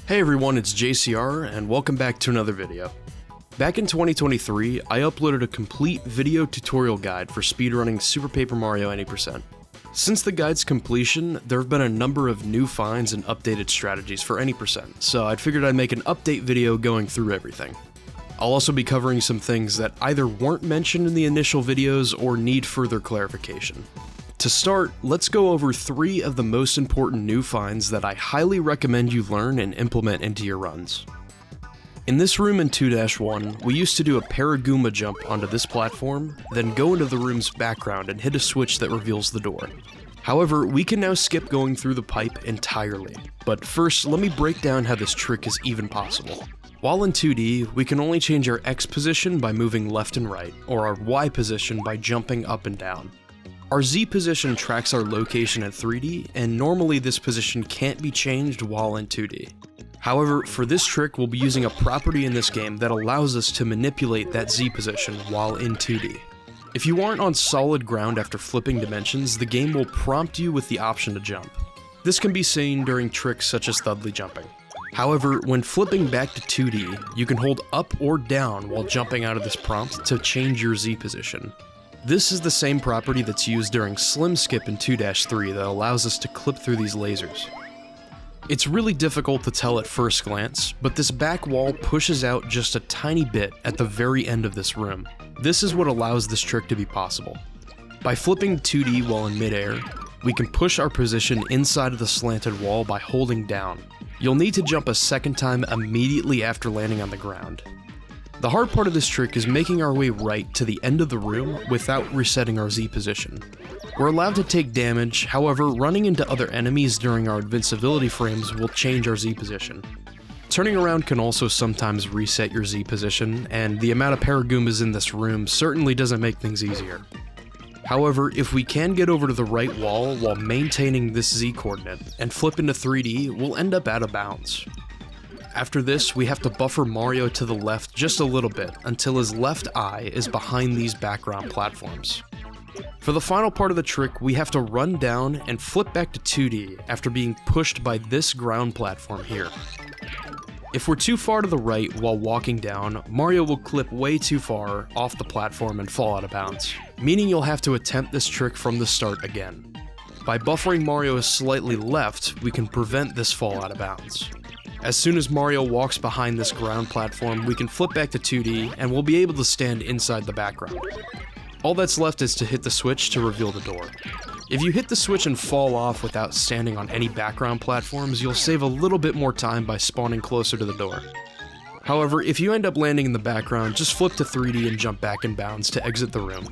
Hey everyone, it's JCR, and welcome back to another video. Back in 2023, I uploaded a complete video tutorial guide for speedrunning Super Paper Mario any %. Since the guide's completion, there have been a number of new finds and updated strategies for any %, so I figured I'd make an update video going through everything. I'll also be covering some things that either weren't mentioned in the initial videos or need further clarification. To start, let's go over 3 of the most important new finds that I highly recommend you learn and implement into your runs. In this room in 2-1, we used to do a Paragoomba jump onto this platform, then go into the room's background and hit a switch that reveals the door. However, we can now skip going through the pipe entirely, but first let me break down how this trick is even possible. While in 2D, we can only change our X position by moving left and right, or our Y position by jumping up and down. Our Z position tracks our location in 3D, and normally this position can't be changed while in 2D. However, for this trick, we'll be using a property in this game that allows us to manipulate that Z position while in 2D. If you aren't on solid ground after flipping dimensions, the game will prompt you with the option to jump. This can be seen during tricks such as Luvbi jumping. However, when flipping back to 2D, you can hold up or down while jumping out of this prompt to change your Z position. This is the same property that's used during Slim Skip in 2-3 that allows us to clip through these lasers. It's really difficult to tell at first glance, but this back wall pushes out just a tiny bit at the very end of this room. This is what allows this trick to be possible. By flipping 2D while in midair, we can push our position inside of the slanted wall by holding down. You'll need to jump a second time immediately after landing on the ground. The hard part of this trick is making our way right to the end of the room without resetting our Z position. We're allowed to take damage, however, running into other enemies during our invincibility frames will change our Z position. Turning around can also sometimes reset your Z position, and the amount of Paragoombas in this room certainly doesn't make things easier. However, if we can get over to the right wall while maintaining this Z coordinate and flip into 3D, we'll end up out of bounds. After this, we have to buffer Mario to the left just a little bit until his left eye is behind these background platforms. For the final part of the trick, we have to run down and flip back to 2D after being pushed by this ground platform here. If we're too far to the right while walking down, Mario will clip way too far off the platform and fall out of bounds, meaning you'll have to attempt this trick from the start again. By buffering Mario slightly left, we can prevent this fall out of bounds. As soon as Mario walks behind this ground platform, we can flip back to 2D and we'll be able to stand inside the background. All that's left is to hit the switch to reveal the door. If you hit the switch and fall off without standing on any background platforms, you'll save a little bit more time by spawning closer to the door. However, if you end up landing in the background, just flip to 3D and jump back in bounds to exit the room.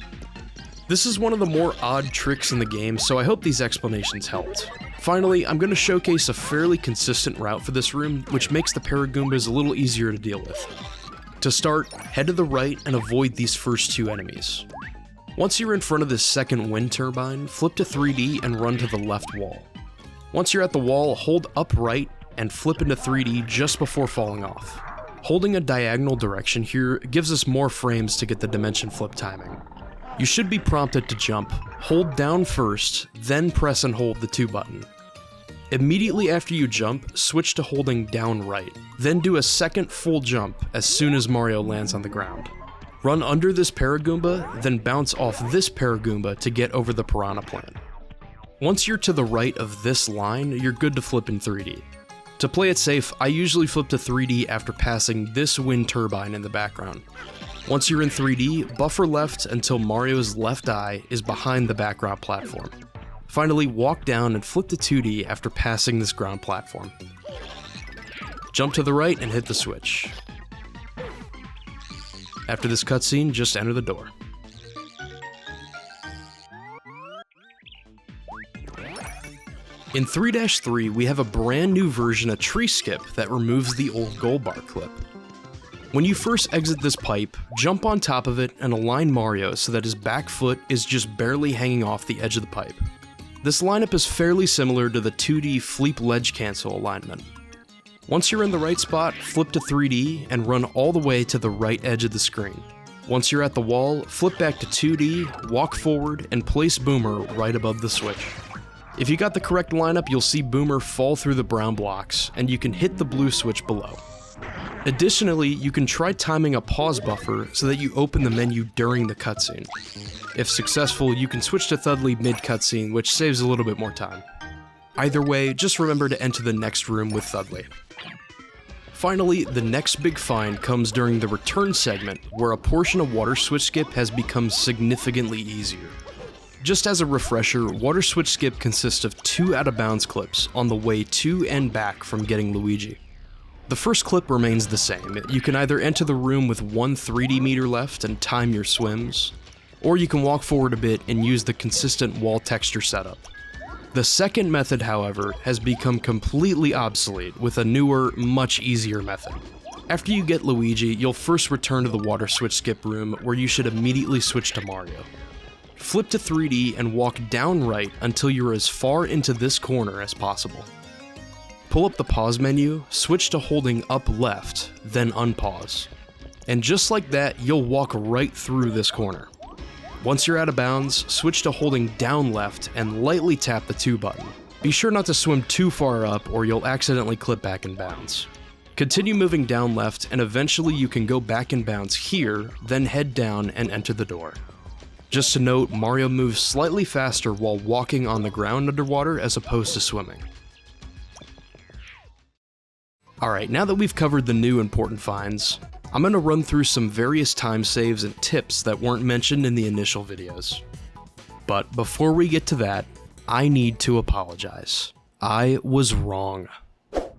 This is one of the more odd tricks in the game, so I hope these explanations helped. Finally, I'm going to showcase a fairly consistent route for this room, which makes the Paragoombas a little easier to deal with. To start, head to the right and avoid these first 2 enemies. Once you're in front of this second wind turbine, flip to 3D and run to the left wall. Once you're at the wall, hold upright and flip into 3D just before falling off. Holding a diagonal direction here gives us more frames to get the dimension flip timing. You should be prompted to jump. Hold down first, then press and hold the 2 button. Immediately after you jump, switch to holding down right, then do a second full jump as soon as Mario lands on the ground. Run under this Paragoomba, then bounce off this Paragoomba to get over the Piranha Plant. Once you're to the right of this line, you're good to flip in 3D. To play it safe, I usually flip to 3D after passing this wind turbine in the background. Once you're in 3D, buffer left until Mario's left eye is behind the background platform. Finally, walk down and flip to 2D after passing this ground platform. Jump to the right and hit the switch. After this cutscene, just enter the door. In 3-3, we have a brand new version of Tree Skip that removes the old gold bar clip. When you first exit this pipe, jump on top of it and align Mario so that his back foot is just barely hanging off the edge of the pipe. This lineup is fairly similar to the 2D Fleep Ledge Cancel alignment. Once you're in the right spot, flip to 3D and run all the way to the right edge of the screen. Once you're at the wall, flip back to 2D, walk forward, and place Boomer right above the switch. If you got the correct lineup, you'll see Boomer fall through the brown blocks, and you can hit the blue switch below. Additionally, you can try timing a pause buffer so that you open the menu during the cutscene. If successful, you can switch to Thudley mid-cutscene, which saves a little bit more time. Either way, just remember to enter the next room with Thudley. Finally, the next big find comes during the return segment, where a portion of Water Switch Skip has become significantly easier. Just as a refresher, Water Switch Skip consists of 2 out-of-bounds clips on the way to and back from getting Luigi. The first clip remains the same. You can either enter the room with 1 3D meter left and time your swims, or you can walk forward a bit and use the consistent wall texture setup. The second method, however, has become completely obsolete with a newer, much easier method. After you get Luigi, you'll first return to the Water Switch Skip room, where you should immediately switch to Mario. Flip to 3D and walk down right until you're as far into this corner as possible. Pull up the pause menu, switch to holding up left, then unpause. And just like that, you'll walk right through this corner. Once you're out of bounds, switch to holding down left and lightly tap the 2 button. Be sure not to swim too far up or you'll accidentally clip back in bounds. Continue moving down left and eventually you can go back in bounds here, then head down and enter the door. Just to note, Mario moves slightly faster while walking on the ground underwater as opposed to swimming. Alright, now that we've covered the new important finds, I'm going to run through some various time saves and tips that weren't mentioned in the initial videos. But before we get to that, I need to apologize. I was wrong.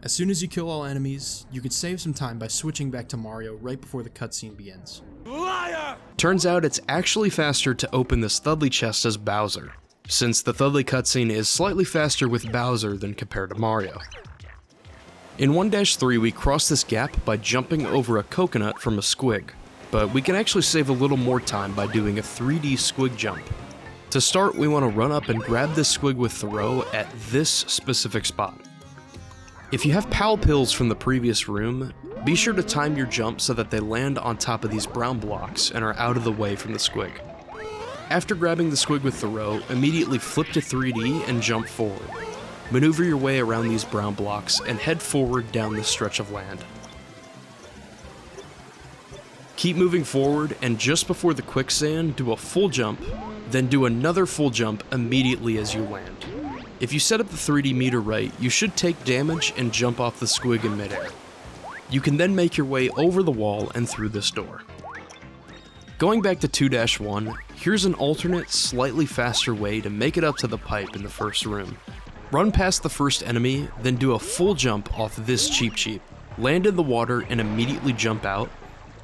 As soon as you kill all enemies, you can save some time by switching back to Mario right before the cutscene begins. Liar! Turns out it's actually faster to open this Thudley chest as Bowser, since the Thudley cutscene is slightly faster with Bowser than compared to Mario. In 1-3 we cross this gap by jumping over a coconut from a squig, but we can actually save a little more time by doing a 3D Squig Jump. To start, we want to run up and grab this squig with Thoreau at this specific spot. If you have PAL pills from the previous room, be sure to time your jump so that they land on top of these brown blocks and are out of the way from the squig. After grabbing the squig with Thoreau, immediately flip to 3D and jump forward. Maneuver your way around these brown blocks and head forward down this stretch of land. Keep moving forward and just before the quicksand, do a full jump, then do another full jump immediately as you land. If you set up the 3D meter right, you should take damage and jump off the squig in midair. You can then make your way over the wall and through this door. Going back to 2-1, here's an alternate, slightly faster way to make it up to the pipe in the first room. Run past the first enemy, then do a full jump off this cheap, land in the water and immediately jump out,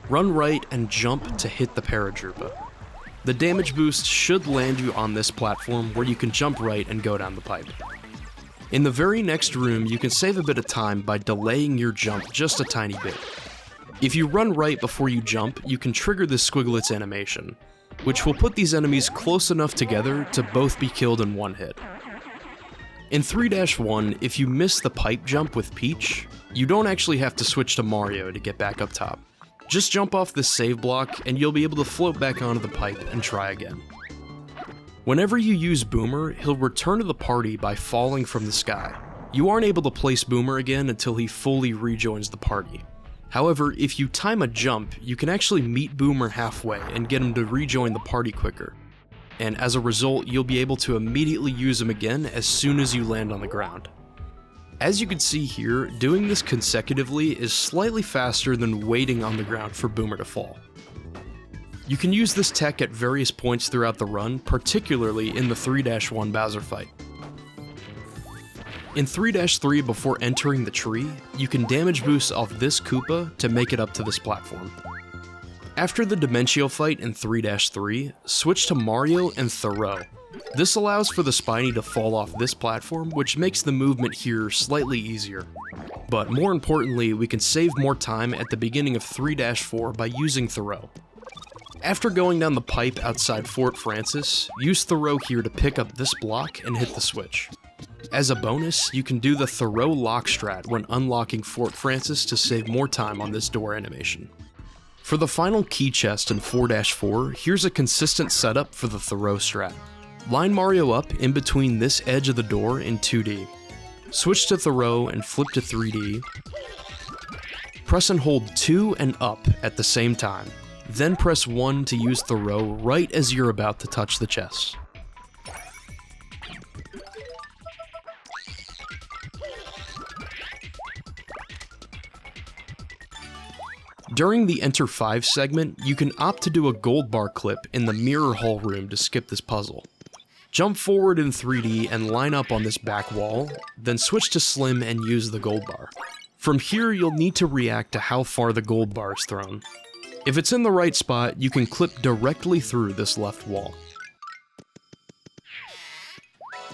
run right and jump to hit the Paradrupa. The damage boost should land you on this platform where you can jump right and go down the pipe. In the very next room, you can save a bit of time by delaying your jump just a tiny bit. If you run right before you jump, you can trigger the Squiglet's animation, which will put these enemies close enough together to both be killed in one hit. In 3-1, if you miss the pipe jump with Peach, you don't actually have to switch to Mario to get back up top. Just jump off this save block and you'll be able to float back onto the pipe and try again. Whenever you use Boomer, he'll return to the party by falling from the sky. You aren't able to place Boomer again until he fully rejoins the party. However, if you time a jump, you can actually meet Boomer halfway and get him to rejoin the party quicker. And as a result, you'll be able to immediately use him again as soon as you land on the ground. As you can see here, doing this consecutively is slightly faster than waiting on the ground for Boomer to fall. You can use this tech at various points throughout the run, particularly in the 3-1 Bowser fight. In 3-3, before entering the tree, you can damage boost off this Koopa to make it up to this platform. After the Dimentio fight in 3-3, switch to Mario and Thoreau. This allows for the Spiny to fall off this platform, which makes the movement here slightly easier. But more importantly, we can save more time at the beginning of 3-4 by using Thoreau. After going down the pipe outside Fort Francis, use Thoreau here to pick up this block and hit the switch. As a bonus, you can do the Thoreau lock strat when unlocking Fort Francis to save more time on this door animation. For the final key chest in 4-4, here's a consistent setup for the Thoreau strat. Line Mario up in between this edge of the door in 2D. Switch to Thoreau and flip to 3D. Press and hold 2 and up at the same time. Then press 1 to use Thoreau right as you're about to touch the chest. During the Enter 5 segment, you can opt to do a gold bar clip in the mirror hall room to skip this puzzle. Jump forward in 3D and line up on this back wall, then switch to Slim and use the gold bar. From here, you'll need to react to how far the gold bar is thrown. If it's in the right spot, you can clip directly through this left wall.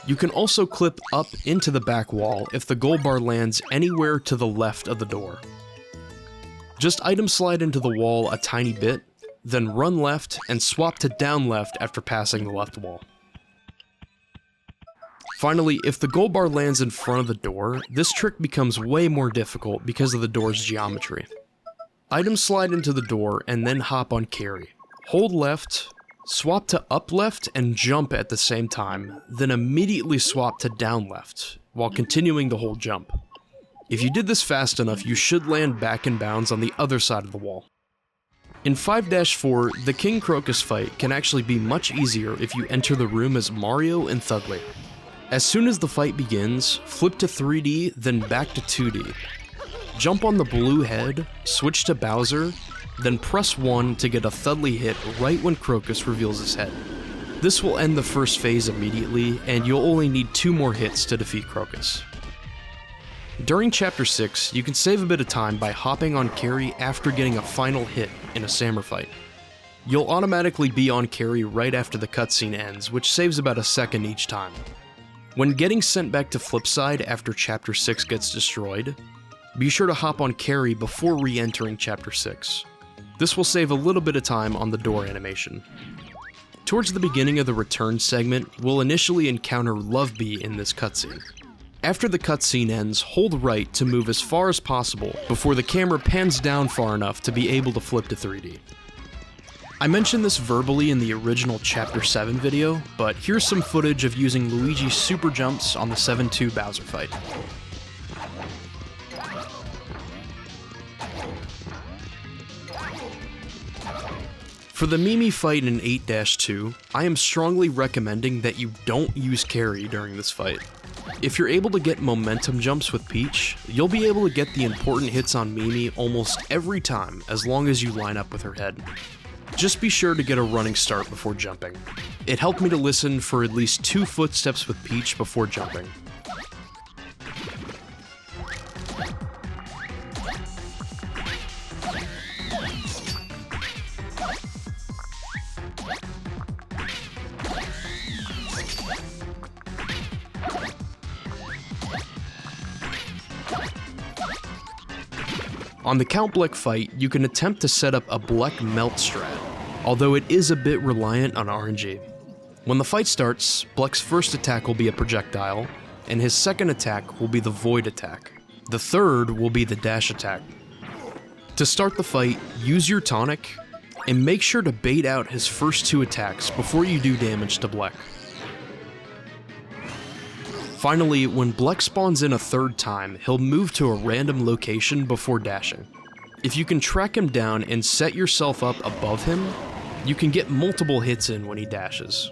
You can also clip up into the back wall if the gold bar lands anywhere to the left of the door. Just item slide into the wall a tiny bit, then run left and swap to down left after passing the left wall. Finally, if the gold bar lands in front of the door, this trick becomes way more difficult because of the door's geometry. Item slide into the door and then hop on Carrie. Hold left, swap to up left and jump at the same time, then immediately swap to down left, while continuing the whole jump. If you did this fast enough, you should land back in bounds on the other side of the wall. In 5-4, the King Croacus fight can actually be much easier if you enter the room as Mario and Thugly. As soon as the fight begins, flip to 3D, then back to 2D. Jump on the blue head, switch to Bowser, then press 1 to get a Thudly hit right when Croacus reveals his head. This will end the first phase immediately, and you'll only need 2 more hits to defeat Croacus. During Chapter 6, you can save a bit of time by hopping on Carrie after getting a final hit in a Sammer fight. You'll automatically be on Carrie right after the cutscene ends, which saves about a second each time. When getting sent back to Flipside after Chapter 6 gets destroyed, be sure to hop on Carrie before re-entering Chapter 6. This will save a little bit of time on the door animation. Towards the beginning of the return segment, we'll initially encounter Luvbi in this cutscene. After the cutscene ends, hold right to move as far as possible before the camera pans down far enough to be able to flip to 3D. I mentioned this verbally in the original Chapter 7 video, but here's some footage of using Luigi Super Jumps on the 7-2 Bowser fight. For the Mimi fight in 8-2, I am strongly recommending that you don't use Carrie during this fight. If you're able to get momentum jumps with Peach, you'll be able to get the important hits on Mimi almost every time as long as you line up with her head. Just be sure to get a running start before jumping. It helped me to listen for at least 2 footsteps with Peach before jumping. On the Count Bleck fight, you can attempt to set up a Bleck Melt Strat, although it is a bit reliant on RNG. When the fight starts, Bleck's first attack will be a projectile, and his second attack will be the Void attack. The third will be the Dash attack. To start the fight, use your tonic, and make sure to bait out his first 2 attacks before you do damage to Bleck. Finally, when Bleck spawns in a 3rd time, he'll move to a random location before dashing. If you can track him down and set yourself up above him, you can get multiple hits in when he dashes.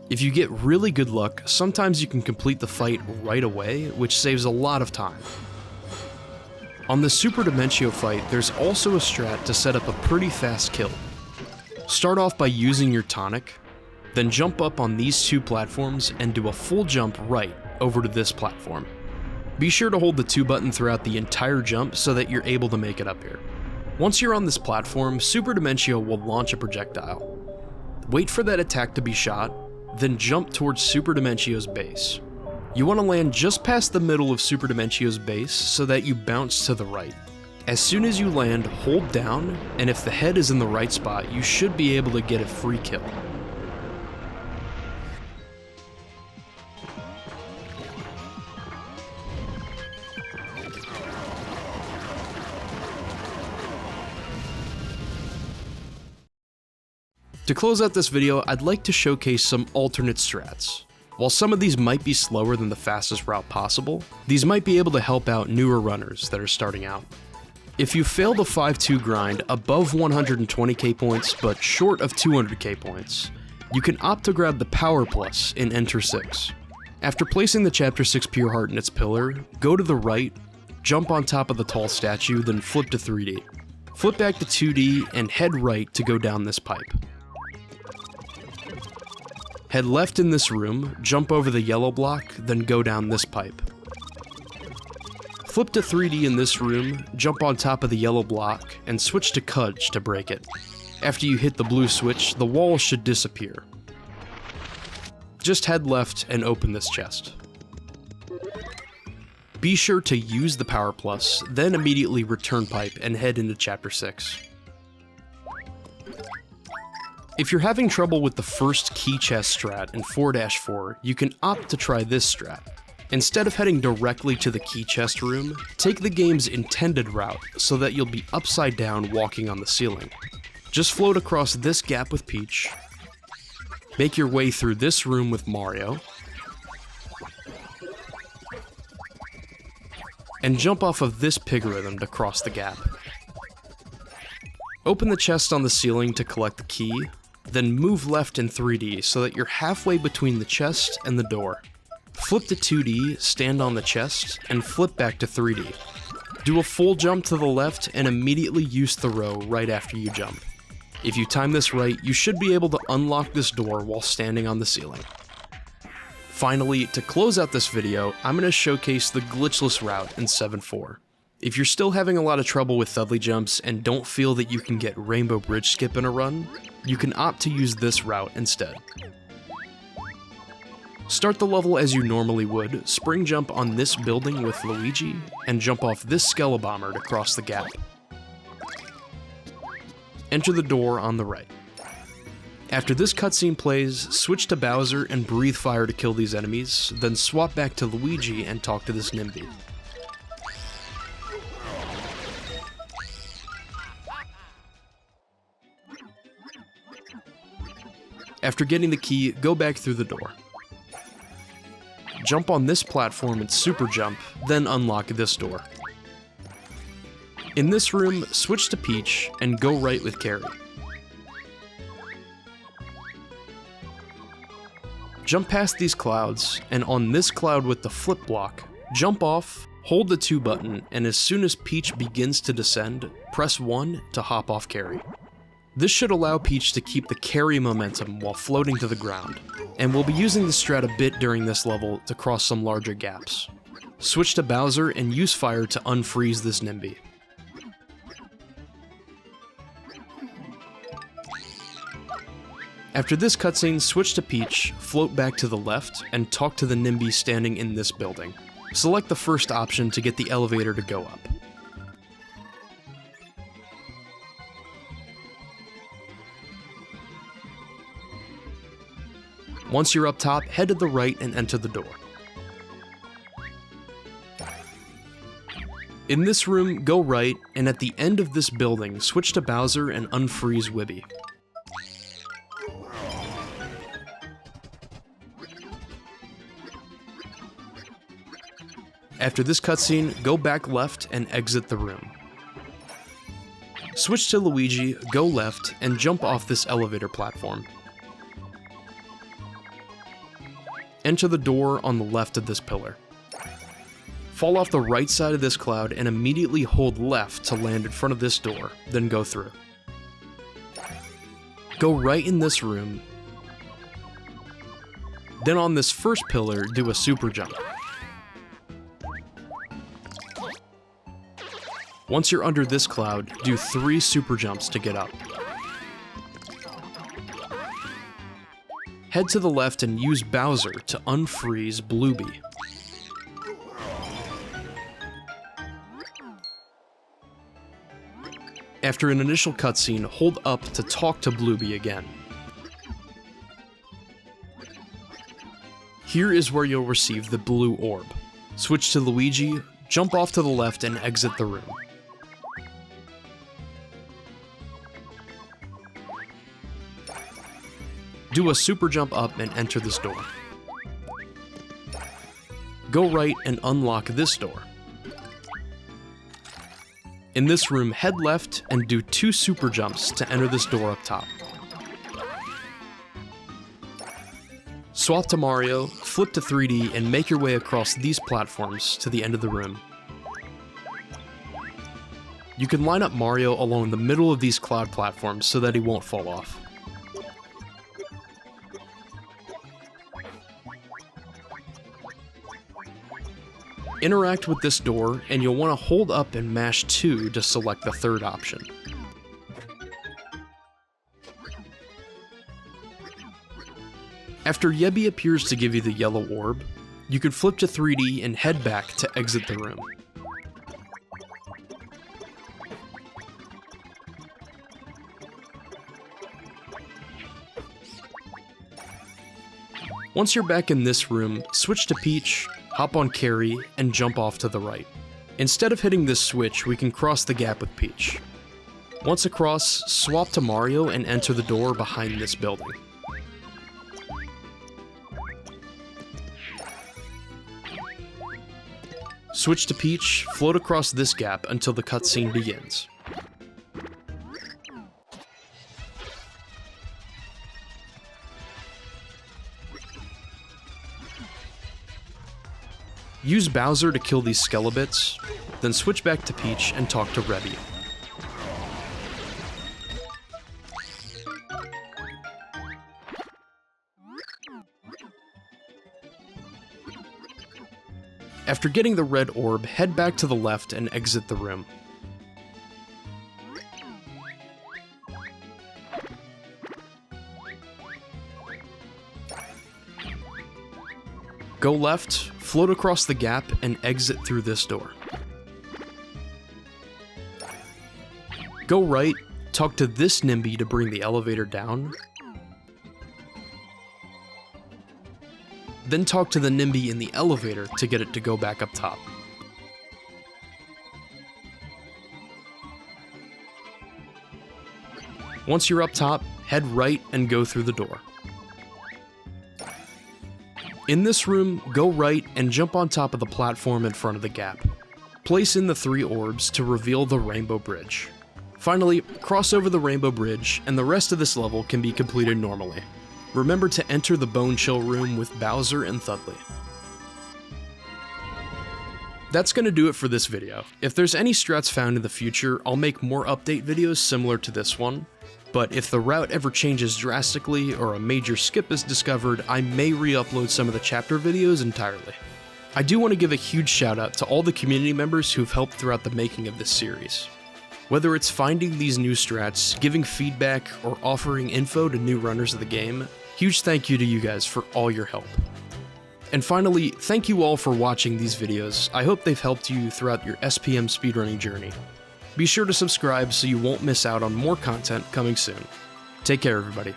If you get really good luck, sometimes you can complete the fight right away, which saves a lot of time. On the Super Dimentio fight, there's also a strat to set up a pretty fast kill. Start off by using your tonic, then jump up on these 2 platforms and do a full jump right over to this platform. Be sure to hold the 2 button throughout the entire jump so that you're able to make it up here. Once you're on this platform, Super Dimentio will launch a projectile. Wait for that attack to be shot, then jump towards Super Dimentio's base. You want to land just past the middle of Super Dimentio's base so that you bounce to the right. As soon as you land, hold down, and if the head is in the right spot, you should be able to get a free kill. To close out this video, I'd like to showcase some alternate strats. While some of these might be slower than the fastest route possible, these might be able to help out newer runners that are starting out. If you fail the 5-2 grind above 120k points but short of 200k points, you can opt to grab the Power Plus in Enter 6. After placing the Chapter 6 Pure Heart in its pillar, go to the right, jump on top of the tall statue, then flip to 3D. Flip back to 2D and head right to go down this pipe. Head left in this room, jump over the yellow block, then go down this pipe. Flip to 3D in this room, jump on top of the yellow block, and switch to Cudge to break it. After you hit the blue switch, the wall should disappear. Just head left and open this chest. Be sure to use the Power Plus, then immediately return pipe and head into Chapter 6. If you're having trouble with the first key chest strat in 4-4, you can opt to try this strat. Instead of heading directly to the key chest room, take the game's intended route so that you'll be upside down walking on the ceiling. Just float across this gap with Peach, make your way through this room with Mario, and jump off of this pig rhythm to cross the gap. Open the chest on the ceiling to collect the key, then move left in 3D so that you're halfway between the chest and the door. Flip to 2D, stand on the chest, and flip back to 3D. Do a full jump to the left and immediately use Thoreau right after you jump. If you time this right, you should be able to unlock this door while standing on the ceiling. Finally, to close out this video, I'm going to showcase the glitchless route in 7-4. If you're still having a lot of trouble with Thudley jumps and don't feel that you can get Rainbow Bridge skip in a run, you can opt to use this route instead. Start the level as you normally would, spring jump on this building with Luigi, and jump off this Skelebomber to cross the gap. Enter the door on the right. After this cutscene plays, switch to Bowser and breathe fire to kill these enemies, then swap back to Luigi and talk to this Nimby. After getting the key, go back through the door. Jump on this platform and Super Jump, then unlock this door. In this room, switch to Peach and go right with Carrie. Jump past these clouds, and on this cloud with the flip block, jump off, hold the 2 button, and as soon as Peach begins to descend, press 1 to hop off Carrie. This should allow Peach to keep the carry momentum while floating to the ground, and we'll be using the strat a bit during this level to cross some larger gaps. Switch to Bowser and use fire to unfreeze this Nimby. After this cutscene, switch to Peach, float back to the left, and talk to the Nimby standing in this building. Select the first option to get the elevator to go up. Once you're up top, head to the right and enter the door. In this room, go right, and at the end of this building, switch to Bowser and unfreeze Wibby. After this cutscene, go back left and exit the room. Switch to Luigi, go left, and jump off this elevator platform. Enter the door on the left of this pillar. Fall off the right side of this cloud and immediately hold left to land in front of this door, then go through. Go right in this room, then on this first pillar, do a super jump. Once you're under this cloud, do 3 super jumps to get up. Head to the left and use Bowser to unfreeze Luvbi. After an initial cutscene, hold up to talk to Luvbi again. Here is where you'll receive the blue orb. Switch to Luigi, jump off to the left and exit the room. Do a super jump up and enter this door. Go right and unlock this door. In this room, head left and do 2 super jumps to enter this door up top. Swap to Mario, flip to 3D, and make your way across these platforms to the end of the room. You can line up Mario along the middle of these cloud platforms so that he won't fall off. Interact with this door, and you'll want to hold up and mash 2 to select the third option. After Yebby appears to give you the yellow orb, you can flip to 3D and head back to exit the room. Once you're back in this room, switch to Peach, hop on Carrie, and jump off to the right. Instead of hitting this switch, we can cross the gap with Peach. Once across, swap to Mario and enter the door behind this building. Switch to Peach, float across this gap until the cutscene begins. Use Bowser to kill these Skelebits, then switch back to Peach and talk to Rebby. After getting the red orb, head back to the left and exit the room. Go left, float across the gap, and exit through this door. Go right, talk to this NIMBY to bring the elevator down. Then talk to the NIMBY in the elevator to get it to go back up top. Once you're up top, head right and go through the door. In this room, go right and jump on top of the platform in front of the gap. Place in the 3 orbs to reveal the Rainbow Bridge. Finally, cross over the Rainbow Bridge, and the rest of this level can be completed normally. Remember to enter the Bone Chill room with Bowser and Thudley. That's gonna do it for this video. If there's any strats found in the future, I'll make more update videos similar to this one. But if the route ever changes drastically or a major skip is discovered, I may re-upload some of the chapter videos entirely. I do want to give a huge shout out to all the community members who've helped throughout the making of this series. Whether it's finding these new strats, giving feedback, or offering info to new runners of the game, huge thank you to you guys for all your help. And finally, thank you all for watching these videos. I hope they've helped you throughout your SPM speedrunning journey. Be sure to subscribe so you won't miss out on more content coming soon. Take care, everybody.